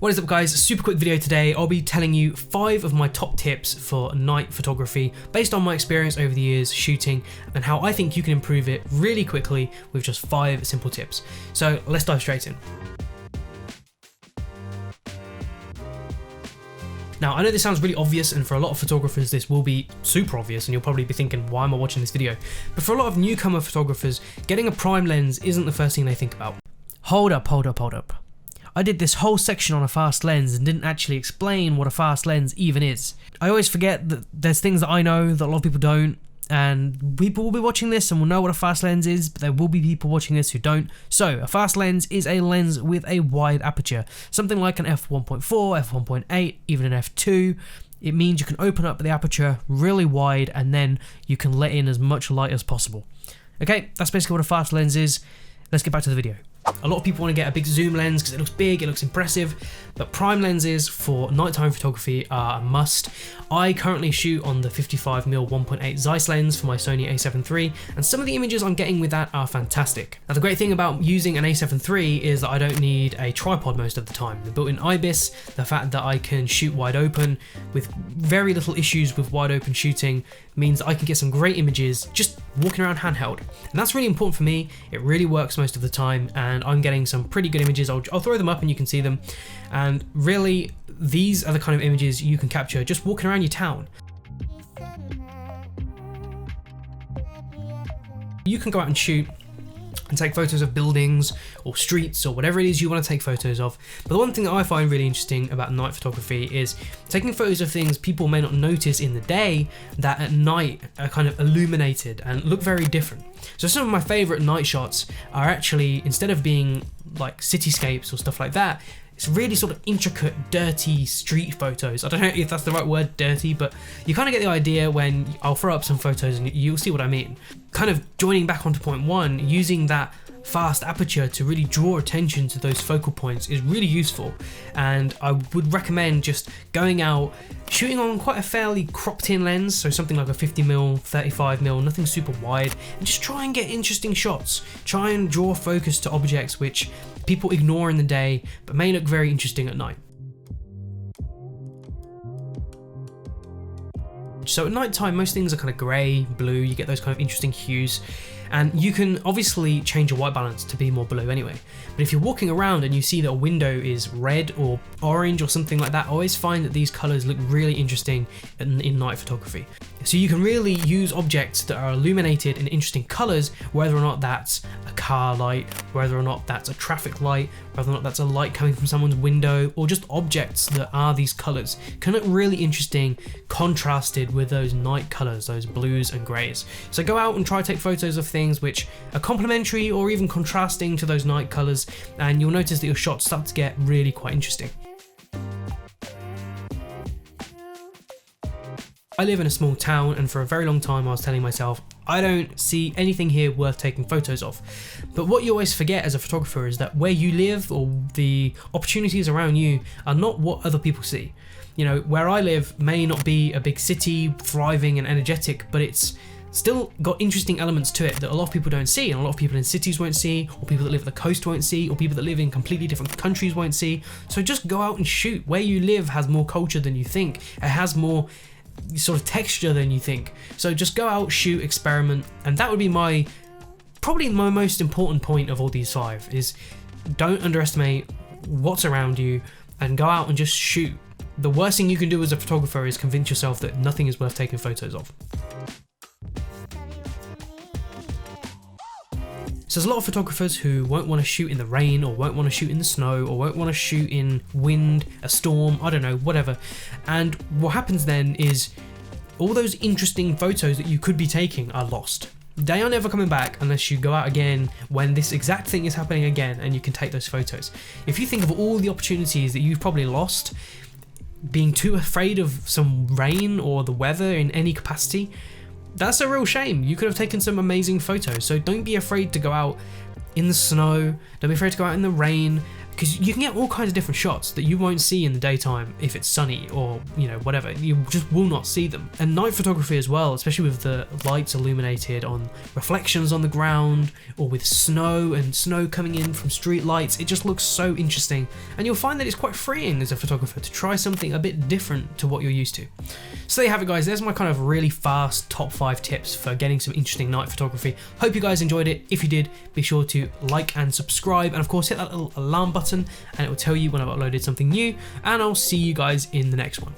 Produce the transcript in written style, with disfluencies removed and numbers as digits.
What is up guys, super quick video today. I'll be telling you 5 of my top tips for night photography based on my experience over the years shooting and how I think you can improve it really quickly with just 5 simple tips. So let's dive straight in. Now I know this sounds really obvious, and for a lot of photographers this will be super obvious and you'll probably be thinking, why am I watching this video? But for a lot of newcomer photographers, getting a prime lens isn't the first thing they think about. Hold up. I did this whole section on a fast lens and didn't actually explain what a fast lens even is. I always forget that there's things that I know that a lot of people don't, and people will be watching this and will know what a fast lens is, but there will be people watching this who don't. So a fast lens is a lens with a wide aperture, something like an f1.4, f1.8, even an f2. It means you can open up the aperture really wide and then you can let in as much light as possible. Okay, that's basically what a fast lens is. Let's get back to the video. A lot of people want to get a big zoom lens because it looks big, it looks impressive, but prime lenses for nighttime photography are a must. I currently shoot on the 55mm 1.8 Zeiss lens for my Sony a7 III, and some of the images I'm getting with that are fantastic. Now the great thing about using an a7 III is that I don't need a tripod most of the time. The built-in IBIS, the fact that I can shoot wide open with very little issues with wide open shooting, means that I can get some great images just walking around handheld. And that's really important for me. It really works most of the time, and I'm getting some pretty good images. I'll throw them up and you can see them. And really, these are the kind of images you can capture just walking around your town. You can go out and shoot and take photos of buildings or streets or whatever it is you want to take photos of. But the one thing that I find really interesting about night photography is taking photos of things people may not notice in the day that at night are kind of illuminated and look very different. So some of my favorite night shots are actually, instead of being like cityscapes or stuff like that, it's really sort of intricate, dirty street photos. I don't know if that's the right word, dirty, but you kind of get the idea when I'll throw up some photos and you'll see what I mean. Kind of joining back onto point 1, using that fast aperture to really draw attention to those focal points is really useful. And I would recommend just going out, shooting on quite a fairly cropped in lens, so something like a 50mm, 35mm, nothing super wide, and just try and get interesting shots. Try and draw focus to objects which people ignore in the day but may look very interesting at night. So at night time, most things are kind of grey, blue, you get those kind of interesting hues, and you can obviously change your white balance to be more blue anyway. But if you're walking around and you see that a window is red or orange or something like that, I always find that these colours look really interesting in night photography. So you can really use objects that are illuminated in interesting colours, whether or not that's a car light, whether or not that's a traffic light, whether or not that's a light coming from someone's window, or just objects that are these colours can look really interesting contrasted with those night colours, those blues and greys. So go out and try to take photos of things which are complementary or even contrasting to those night colours, and you'll notice that your shots start to get really quite interesting. I live in a small town, and for a very long time I was telling myself, I don't see anything here worth taking photos of. But what you always forget as a photographer is that where you live or the opportunities around you are not what other people see. You know, where I live may not be a big city, thriving and energetic, but it's still got interesting elements to it that a lot of people don't see, and a lot of people in cities won't see, or people that live at the coast won't see, or people that live in completely different countries won't see. So just go out and shoot. Where you live has more culture than you think. It has more sort of texture than you think. So just go out, shoot, experiment, and that would be probably my most important point of all these 5 is don't underestimate what's around you and go out and just shoot. The worst thing you can do as a photographer is convince yourself that nothing is worth taking photos of. So there's a lot of photographers who won't want to shoot in the rain, or won't want to shoot in the snow, or won't want to shoot in wind, a storm, I don't know, whatever. And what happens then is all those interesting photos that you could be taking are lost. They are never coming back unless you go out again when this exact thing is happening again and you can take those photos. If you think of all the opportunities that you've probably lost being too afraid of some rain or the weather in any capacity, that's a real shame. You could have taken some amazing photos. So don't be afraid to go out in the snow, don't be afraid to go out in the rain. because you can get all kinds of different shots that you won't see in the daytime if it's sunny or, you know, whatever. You just will not see them. And night photography as well, especially with the lights illuminated on reflections on the ground or with snow and snow coming in from street lights, it just looks so interesting. And you'll find that it's quite freeing as a photographer to try something a bit different to what you're used to. So there you have it, guys. There's my kind of really fast top 5 tips for getting some interesting night photography. Hope you guys enjoyed it. If you did, be sure to like and subscribe, and of course hit that little alarm button and it will tell you when I've uploaded something new, and I'll see you guys in the next one.